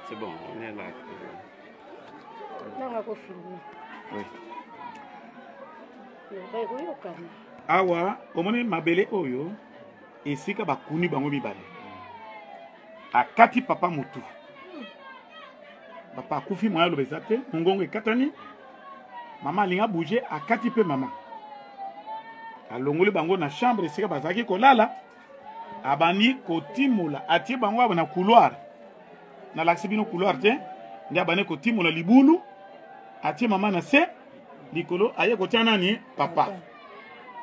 C'est bon, on est là. Awa, omone mabele oyo esika bakuni bango mibale. Akati papa mutu. Papa akufi moya lobeza te, mongongo ekatani. Mama alinga bouger akati pe mama. Alongoli bango na chambre esika bazaki kolala. Abani kotimola atie bango abana couloir. Na laksibino couloir te, ndi abane kotimola libulu. Atie mama na se likolo aye kotia nani papa.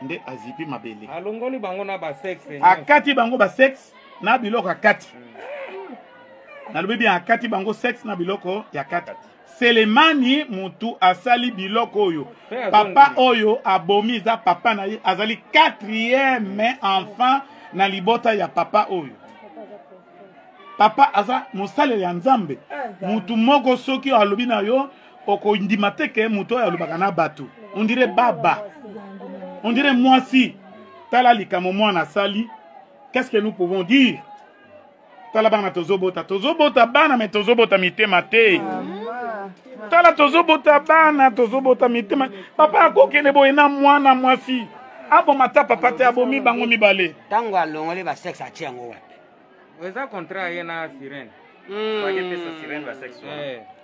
Nde azipi mabele. Alongoli bango na ba sexe. Akati bango ba sexe na biloko akati. Na lobebi akati bango sexe na biloko ya kati. Selemani mutu asali biloko oyo. Papa oyo abomi za papa na ye azali 4e enfant na libota ya papa oyo. Papa aza musale ya nzambe. Mutu moko soki alobi na yo oko ndimateke muto ya lobaka na batu. On dirait baba. On dirait moi si. Tala likamo mwana sali. Qu'est-ce que nous pouvons dire? Tala bana tozobota. Tozobota bana mais tozobota mitema te. Tala tozobota bana tozobota mitema. Papa akokende boye na mwana mwasi. Abo mata papa te abomi bango mibale. Tango alongole ba sexe atiango wa. Weza contrat yena sirène.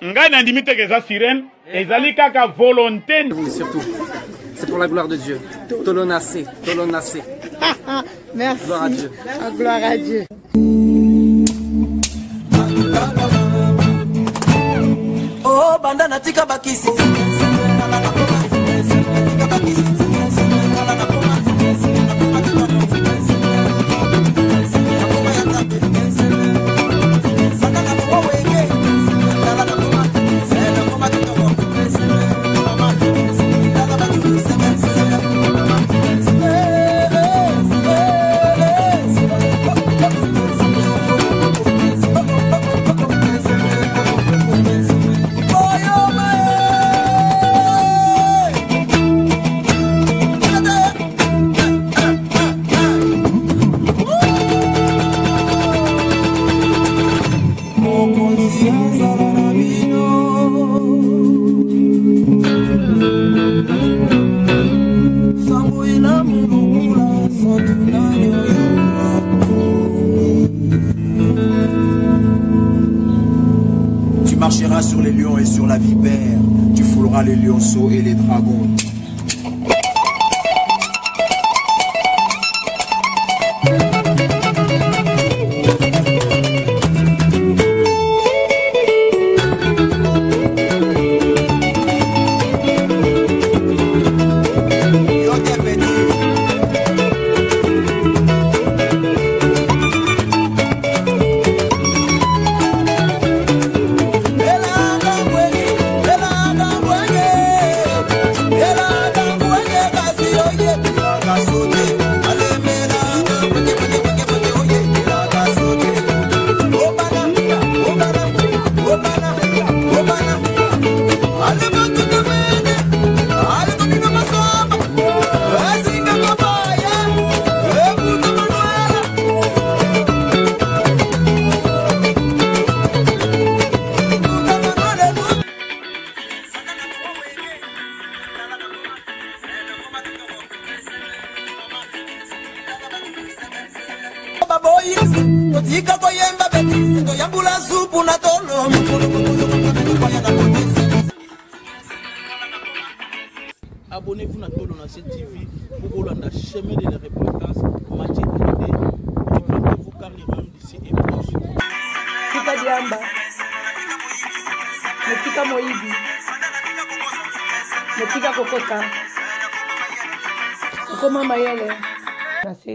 Ngai na ndimite ke za sirène ezali kaka volonté. Surtout, c'est pour la gloire de Dieu. Tolonacé, tolonacé. Merci. Gloire à Dieu. Gloire à Dieu. Oh, bandana tika bakisi. Tu marcheras sur les lions et sur la vipère, tu fouleras les lionceaux et les dragons. Abonnez-vous à Tolonacé TV pour la chemin de la repentance. Mathieu Bidé, répondez-vous car les mêmes d'ici est proche. Tika Diamba, Tika Moïbi, Tika Kokota, Comment Mayele.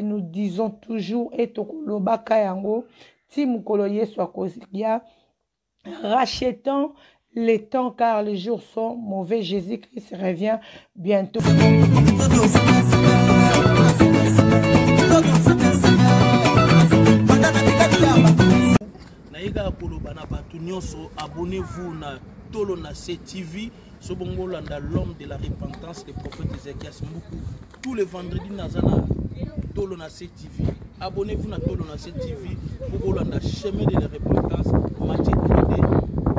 Nous disons toujours et Tokoloba Kayango, Timukolo Yeswa Kosia, rachetons les temps car les jours sont mauvais. Jésus-Christ revient bientôt. Naïga Koloba na batu nyonso, abonnez-vous na Tolo na CTV. Sobongo landa l'homme de la repentance, le prophète Ézéchias Mboukou. Tous les vendredis Nazana Tolo na CTV. Abonnez-vous à Tolo na CTV pour landa chemin de la repentance. Matthieu 3D.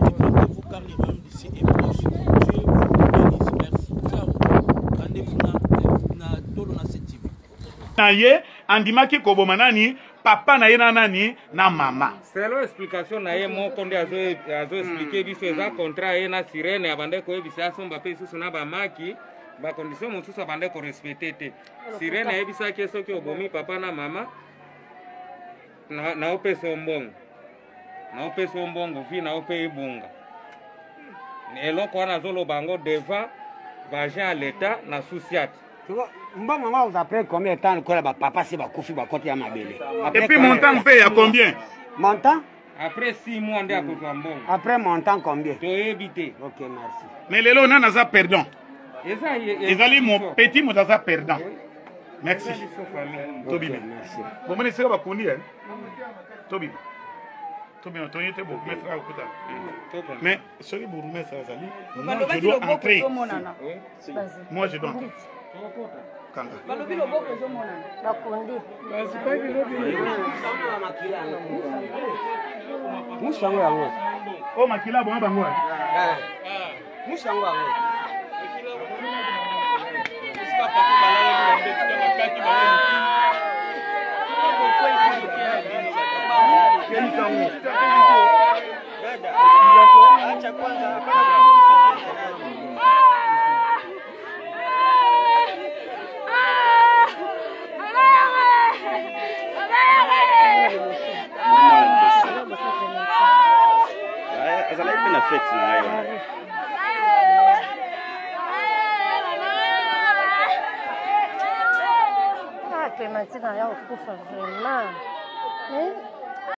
Répondez-vous car le royaume d'ici est proche. Dieu vous bénisse. Merci. Ciao. Rendez-vous na Tolo na CTV. Na ye andimaki koboma nani papa na ye na nani na mama. Selo explication na ye moko nde azo expliquer biso eza contrat ye na Sirene abande ko ebisa asomba pe susu na bamaki ba condition mosusu abande ko respecter te. Sirene ebisa ke soki obomi papa na mama na opesa mbongo. Na opesa mbongo vi na ope ibunga. Eloko wana zolo bango deva vagin à l'état na souciate. Mbongo nga vous après combien de temps que papa c'est ba kofi ba côté ya mabele. Et puis montant paye à combien? Montant? Après 6 mois nde akozwa mbongo. Après montant combien? Toyebi. OK, merci. Mais lelo na naza perdant. Ezali mon petit motaza perdant. Merci. Tobi. Merci. Bon mene sera ba kundi hein. Tobi. Tobi on toyete beaucoup mettre au kuta. Mais celui pour remettre ça zali. Moi je dois entrer. Moi je dois entrer. Kanga. Balobi loboko ezomona bakondi. Musango yango. Oh makila bon bango. Musango yango. Acha kwanza. Azala ipena flex na yo. Ah, Clémentine a kufa vraiment.